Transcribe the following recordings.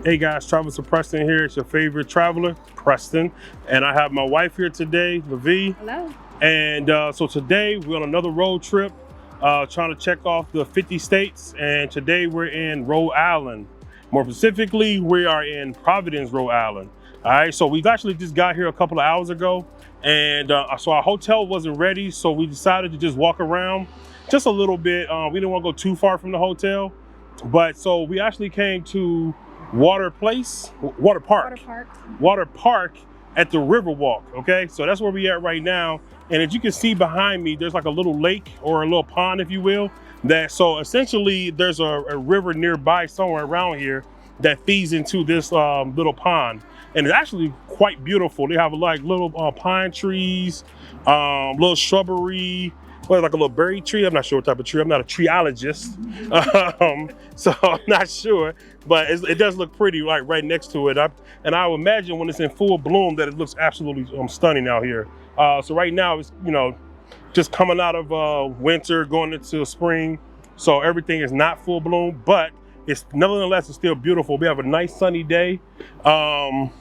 Hey guys, Travis and Preston here. It's your favorite traveler, Preston. And I have my wife here today, Lavi. Hello. And so today we're on another road trip, trying to check off the 50 states. And today we're in Rhode Island. More specifically, we are in Providence, Rhode Island. All right, so we actually just got here a couple of hours ago. And so our hotel wasn't ready, so we decided to just walk around just a little bit. We didn't want to go too far from the hotel. But so we actually came to Water Park at the Riverwalk. Okay, so that's where we at right now. And as you can see behind me, there's like a little lake or a little pond, if you will. So essentially there's a river nearby somewhere around here that feeds into this little pond. And it's actually quite beautiful. They have like little pine trees, little shrubbery, like a little berry tree. I'm not sure what type of tree. I'm not a treeologist, so I'm not sure. But it does look pretty, like right next to it. And I would imagine when it's in full bloom that it looks absolutely stunning out here. So right now it's just coming out of winter, going into spring. So everything is not full bloom, but it's nevertheless it's still beautiful. We have a nice sunny day, and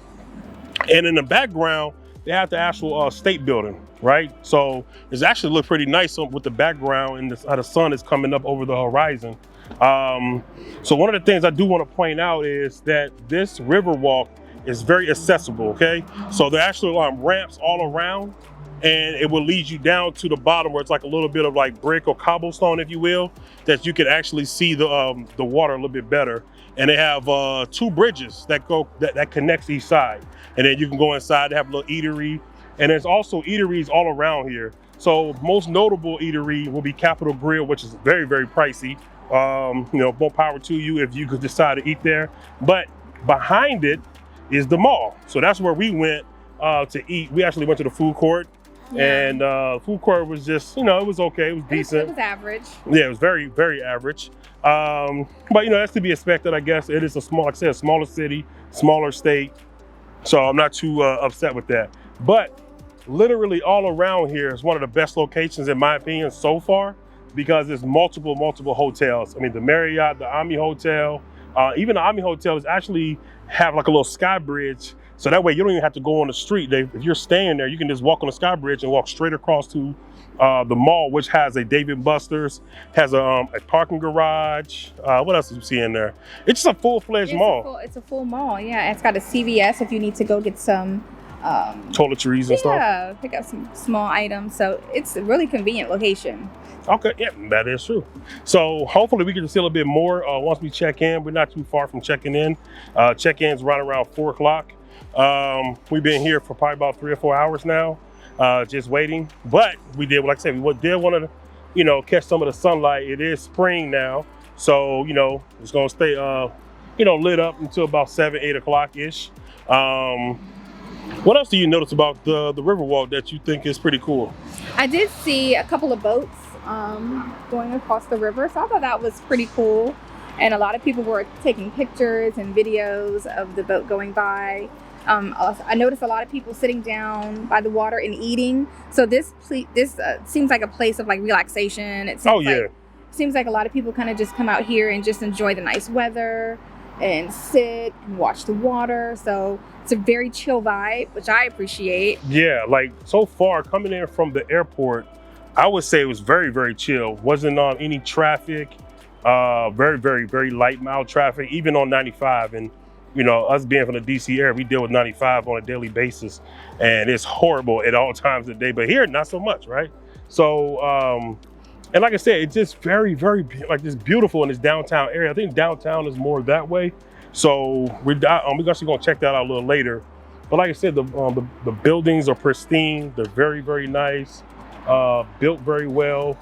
in the background they have the actual state building, right? So it's actually look pretty nice with the background and how the sun is coming up over the horizon. So one of the things I do want to point out is that this Riverwalk is very accessible, okay? So there are actually ramps all around, and it will lead you down to the bottom where it's like a little bit of like brick or cobblestone, if you will, that you can actually see the water a little bit better. And they have two bridges that connects each side. And then you can go inside, they have a little eatery. And there's also eateries all around here. So most notable eatery will be Capitol Grill, which is very, very pricey. More power to you if you could decide to eat there. But behind it is the mall. So that's where we went to eat. We actually went to the food court. Yeah. And food court was just, it was okay. It was decent. It was average. Yeah, it was very, very average. But that's to be expected, I guess. It is like I said, a smaller city, smaller state. So I'm not too upset with that. But literally all around here is one of the best locations, in my opinion, so far, because there's multiple hotels. I mean, the Marriott, the Ami Hotel, even the Ami Hotel is actually have like a little sky bridge. So that way you don't even have to go on the street. If you're staying there, you can just walk on the sky bridge and walk straight across to the mall, which has a Dave & Buster's, has a parking garage. What else do you see in there? It's just a full-fledged mall. It's a full mall, yeah. It's got a CVS if you need to go get some toiletries and stuff. Yeah, pick up some small items. So it's a really convenient location. Okay, yeah, that is true. So hopefully we can see a little bit more once we check in. We're not too far from checking in. Check-in's right around 4 o'clock. We've been here for probably about 3 or 4 hours now, just waiting. But we did, like I said, we did want to, catch some of the sunlight. It is spring now, so it's gonna stay, lit up until about 7, 8 o'clock ish. What else do you notice about the Riverwalk that you think is pretty cool? I did see a couple of boats going across the river, so I thought that was pretty cool. And a lot of people were taking pictures and videos of the boat going by. I noticed a lot of people sitting down by the water and eating. So this seems like a place of like relaxation. It seems like a lot of people kind of just come out here and just enjoy the nice weather and sit and watch the water. So it's a very chill vibe, which I appreciate. Yeah, like so far coming in from the airport, I would say it was very, very chill. Wasn't on any traffic. Very, very, very light, mild traffic, even on 95. And us being from the DC area, we deal with 95 on a daily basis, and it's horrible at all times of the day. But here, not so much, right? So, and like I said, it's just very, very like just beautiful in this downtown area. I think downtown is more that way. So we're actually gonna check that out a little later. But like I said, the buildings are pristine. They're very, very nice, built very well.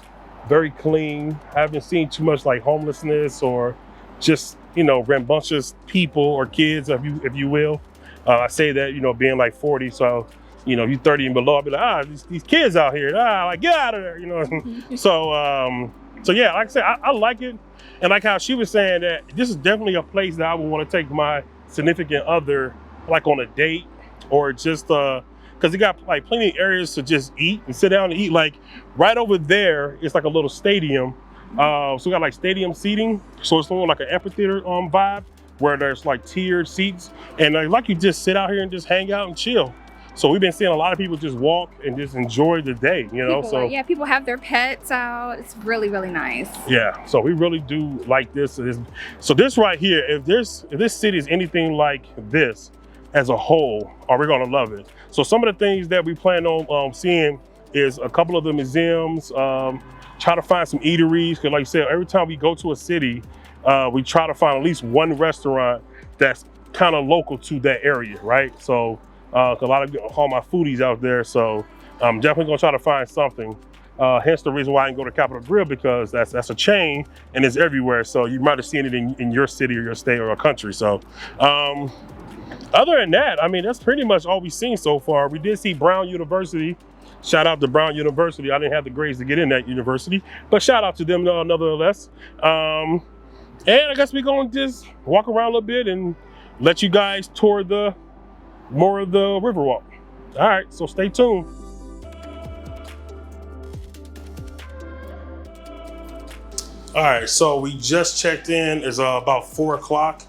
Very clean. I haven't seen too much like homelessness or just, rambunctious people or kids, if you will. I say that, being like 40, so, you 30 and below, I'll be like, these kids out here, like get out of there, So yeah, like I said, I like it. And like how she was saying that this is definitely a place that I would want to take my significant other, like on a date or just, because they got like plenty of areas to just eat and sit down and eat. Like right over there, it's like a little stadium. So we got like stadium seating. So it's more like an amphitheater vibe. where there's like tiered seats, and like you just sit out here and just hang out and chill. So we've been seeing a lot of people just walk and just enjoy the day, you know. People, yeah, people have their pets out. It's really, really nice. Yeah, so we really do like this. So this right here, if this city is anything like this as a whole, we're gonna love it. So some of the things that we plan on seeing is a couple of the museums, try to find some eateries, because like I said, every time we go to a city, we try to find at least one restaurant that's kind of local to that area, right? So a lot of all my foodies out there, so I'm definitely gonna try to find something. Hence the reason why I didn't go to Capitol Grill, because that's a chain and it's everywhere. So you might have seen it in your city or your state or a country. So other than that, I mean, that's pretty much all we've seen so far. We did see Brown University. Shout out to Brown University. I didn't have the grades to get in that university, but shout out to them nonetheless. And I guess we're gonna just walk around a little bit and let you guys tour more of the Riverwalk. All right, so stay tuned. All right, so we just checked in. It's about 4 o'clock.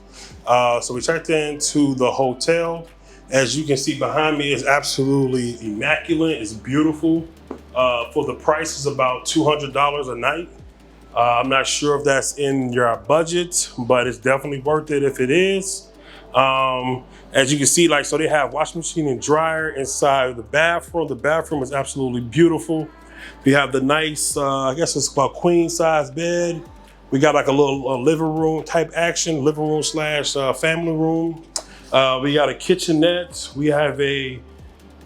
So we checked into the hotel. As you can see behind me, it's absolutely immaculate. It's beautiful. For the price, it's about $200 a night. I'm not sure if that's in your budget, but it's definitely worth it if it is. As you can see, so they have washing machine and dryer inside the bathroom. The bathroom is absolutely beautiful. We have the nice, I guess it's about queen size bed. We got like a little living room type action, living room slash family room. We got a kitchenette. We have I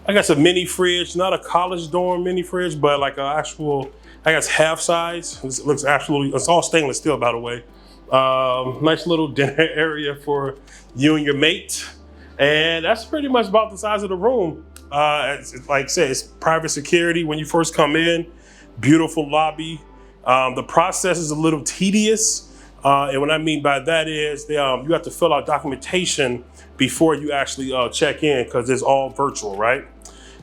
guess a mini fridge, not a college dorm mini fridge, but like an actual, I guess half size. It looks absolutely, it's all stainless steel, by the way. Nice little dinner area for you and your mate. And that's pretty much about the size of the room. Like I said, it's private security when you first come in. Beautiful lobby. The process is a little tedious. And what I mean by that is you have to fill out documentation before you actually check in, because it's all virtual, right?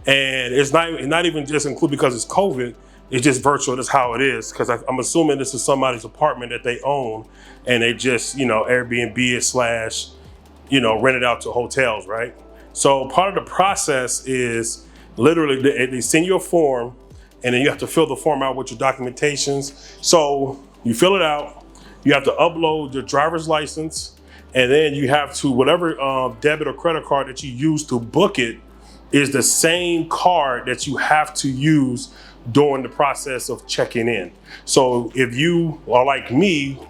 And it's not even just included because it's COVID. It's just virtual. That's how it is. Because I'm assuming this is somebody's apartment that they own, and they just Airbnb it slash rent it out to hotels, right? So part of the process is literally they send you a form, and then you have to fill the form out with your documentations. So you fill it out, you have to upload your driver's license, and then you have to, whatever debit or credit card that you use to book it is the same card that you have to use during the process of checking in. So if you are like me,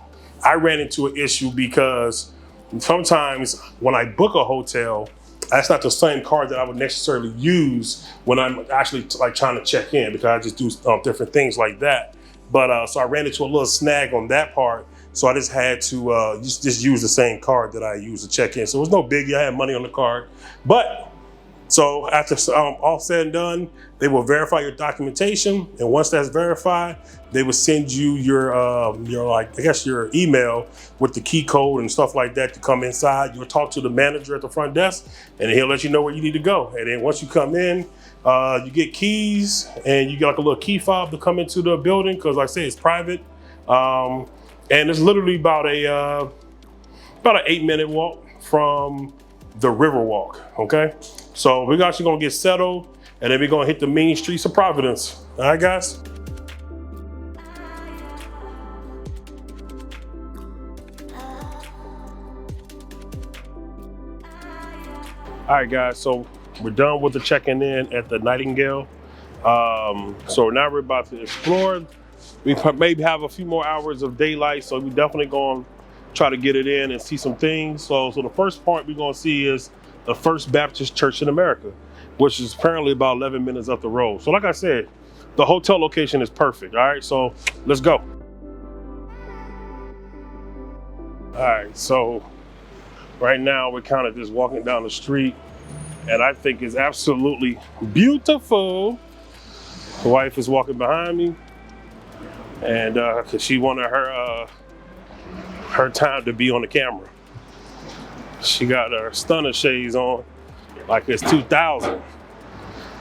I ran into an issue because sometimes when I book a hotel, that's not the same card that I would necessarily use when I'm actually trying to check in, because I just do different things like that. But so I ran into a little snag on that part. So I just had to just use the same card that I use to check in. So it was no biggie. I had money on the card. But so after all said and done, they will verify your documentation. And once that's verified, they will send you your I guess your email with the key code and stuff like that to come inside. You'll talk to the manager at the front desk, and he'll let you know where you need to go. And then once you come in, you get keys, and you get like a little key fob to come into the building, because like I say, it's private. And it's literally about an 8-minute walk from the Riverwalk, okay? So we're actually gonna get settled, and then we're gonna hit the main streets of Providence. All right, guys? All right, guys, so we're done with the checking in at the Nightingale. So now we're about to explore. We maybe have a few more hours of daylight, so we definitely gonna try to get it in and see some things. So the first part we're gonna see is the First Baptist Church in America, which is apparently about 11 minutes up the road. So like I said, the hotel location is perfect. All right, so let's go. All right, so right now we're kind of just walking down the street, and I think it's absolutely beautiful. The wife is walking behind me, and cause she wanted her time to be on the camera. She got her stunner shades on like it's 2000.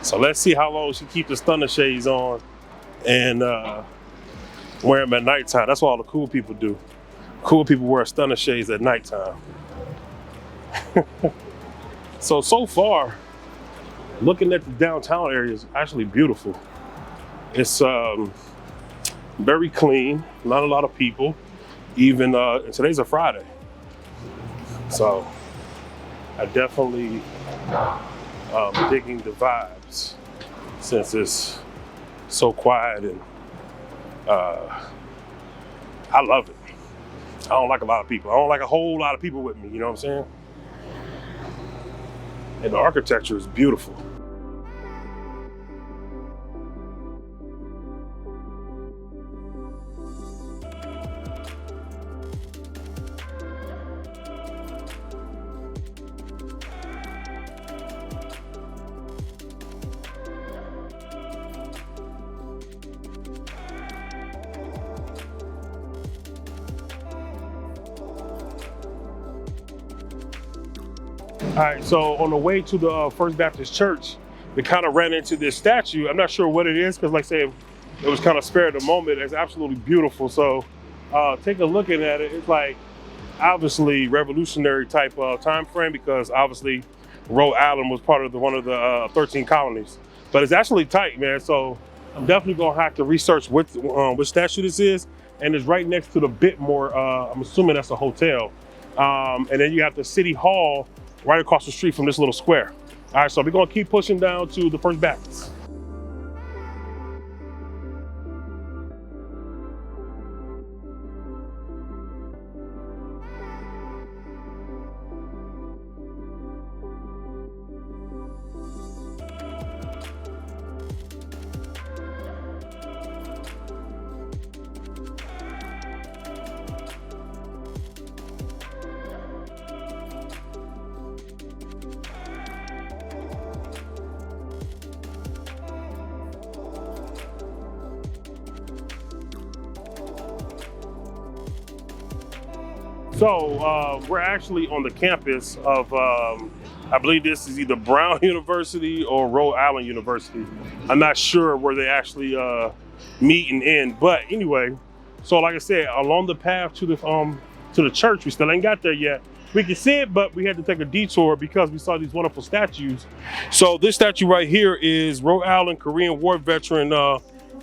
So let's see how long she keeps the stunner shades on and wear them at nighttime. That's what all the cool people do. Cool people wear stunner shades at nighttime. So far, looking at the downtown area is actually beautiful. It's very clean, not a lot of people. Even and today's a Friday, so I definitely digging the vibes since it's so quiet, and I love it. I don't like a lot of people. I don't like a whole lot of people with me, you know what I'm saying? And the architecture is beautiful. All right, so on the way to the First Baptist Church, we kind of ran into this statue. I'm not sure what it is, because like I said, it was kind of spared the moment. It's absolutely beautiful. So take a look at it. It's like obviously revolutionary type time frame, because obviously Rhode Island was part of one of the 13 colonies. But it's actually tight, man. So I'm definitely gonna have to research what statue this is. And it's right next to the Bitmore. I'm assuming that's a hotel. And then you have the City Hall right across the street from this little square. All right, so we're gonna keep pushing down to the First Baptist. So we're actually on the campus of, I believe this is either Brown University or Rhode Island University. I'm not sure where they actually meet and end, but anyway, so like I said, along the path to the church, we still ain't got there yet. We can see it, but we had to take a detour because we saw these wonderful statues. So this statue right here is Rhode Island Korean War veteran,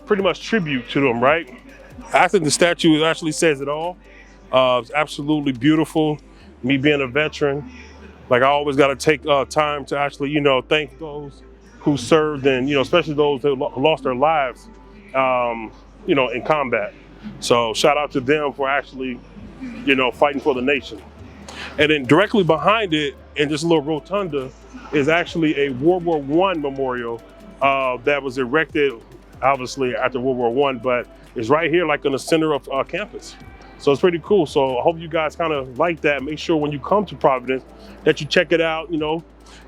pretty much tribute to them, right? I think the statue actually says it all. It's absolutely beautiful. Me being a veteran, like I always got to take time to actually, thank those who served, and especially those that lost their lives, in combat. So shout out to them for actually, fighting for the nation. And then directly behind it, in this little rotunda, is actually a World War I memorial that was erected, obviously after World War I, but it's right here, like in the center of campus. So it's pretty cool. So I hope you guys kind of like that. Make sure when you come to Providence that you check it out,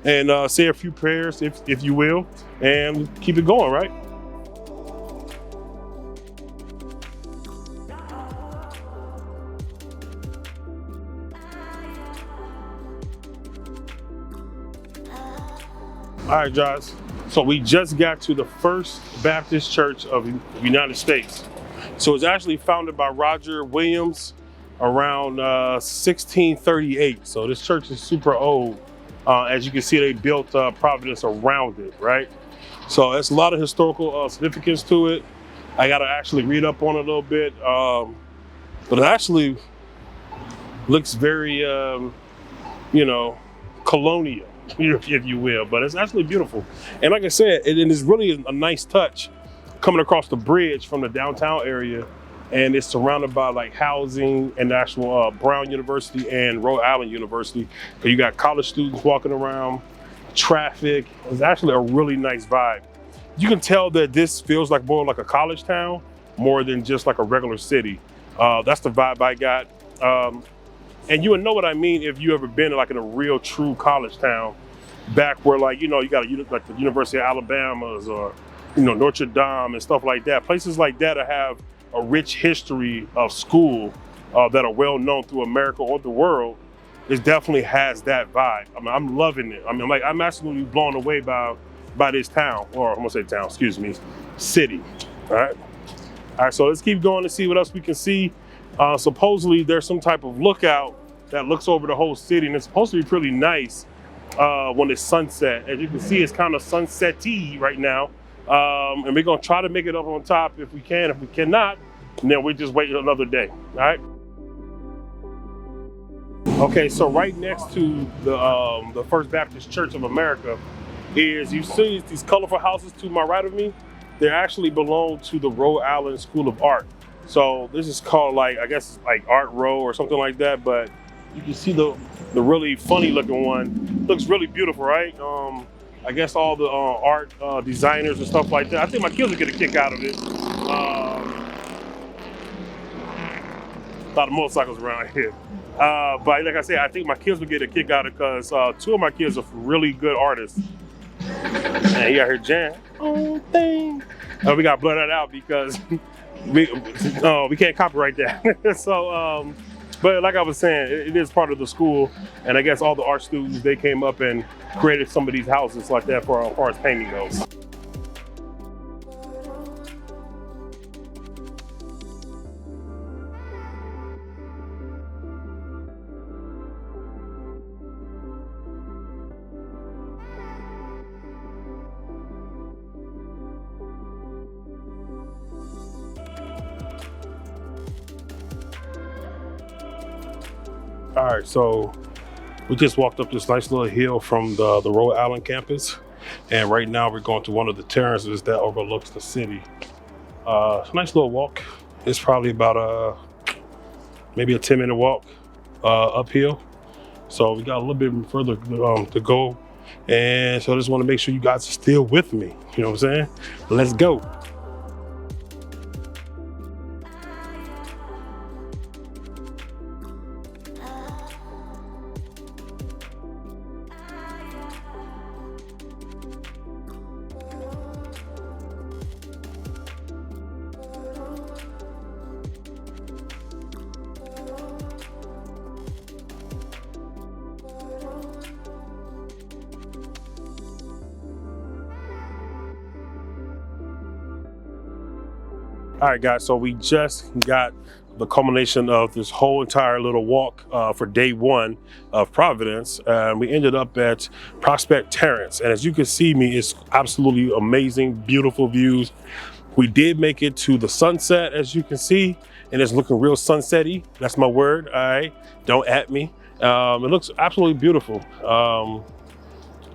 and say a few prayers if you will, and keep it going, right? All right, guys. So we just got to the First Baptist Church of the United States. So it's actually founded by Roger Williams around 1638. So this church is super old. As you can see, they built Providence around it, right? So it's a lot of historical significance to it. I got to actually read up on it a little bit. But it actually looks very, colonial, if you will. But it's actually beautiful. And like I said, it is really a nice touch coming across the bridge from the downtown area, and it's surrounded by like housing and the actual Brown University and Rhode Island University. So you got college students walking around, traffic. It's actually a really nice vibe. You can tell that this feels like more like a college town, more than just like a regular city. That's the vibe I got. And you would know what I mean if you ever been like in a real true college town, back where like, you got like the University of Alabama's or Notre Dame and stuff like that. Places like that have a rich history of school that are well known through America or the world. It definitely has that vibe. I mean, I'm loving it. I'm absolutely blown away by this town, or I'm gonna say town, excuse me, city. All right, so let's keep going to see what else we can see. Supposedly there's some type of lookout that looks over the whole city, and it's supposed to be pretty nice when it's sunset. As you can see, it's kind of sunset-y right now. And we're gonna try to make it up on top if we can. If we cannot, then we just wait another day, all right? Okay, so right next to the First Baptist Church of America is, you see these colorful houses to my right of me? They actually belong to the Rhode Island School of Art. So this is called, like, I guess like Art Row or something like that, but you can see the really funny looking one. Looks really beautiful, right? I guess all the art designers and stuff like that. I think my kids will get a kick out of it. A lot of motorcycles around here. But like I said, I think my kids will get a kick out of it because 2 of my kids are really good artists. And you got here jam. Oh, thing. We got to blur that out because we can't copyright that. So, but like I was saying, it is part of the school. And I guess all the art students, they came up and created some of these houses like that for as far as painting goes. All right, so we just walked up this nice little hill from the Rhode Island campus, and right now we're going to one of the terraces that overlooks the city. It's a nice little walk. It's probably about maybe a 10-minute walk uphill. So we got a little bit further to go, and so I just want to make sure you guys are still with me. You know what I'm saying? Let's go. All right, guys, so we just got the culmination of this whole entire little walk for day 1 of Providence. We ended up at Prospect Terrace. And as you can see me, it's absolutely amazing, beautiful views. We did make it to the sunset, as you can see, and it's looking real sunset-y. That's my word, all right? Don't at me. It looks absolutely beautiful.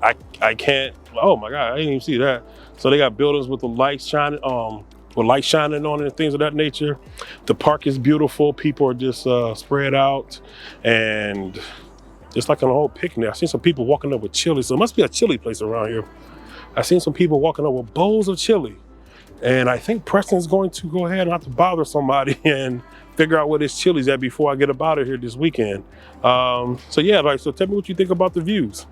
I can't, oh my God, I didn't even see that. So they got buildings with the lights shining, with lights shining on it and things of that nature. The park is beautiful. People are just spread out and just like an old picnic. I seen some people walking up with chili. So it must be a chili place around here. I seen some people walking up with bowls of chili. And I think Preston's going to go ahead and have to bother somebody and figure out where this chili's at before I get up out of here this weekend. So yeah, so tell me what you think about the views.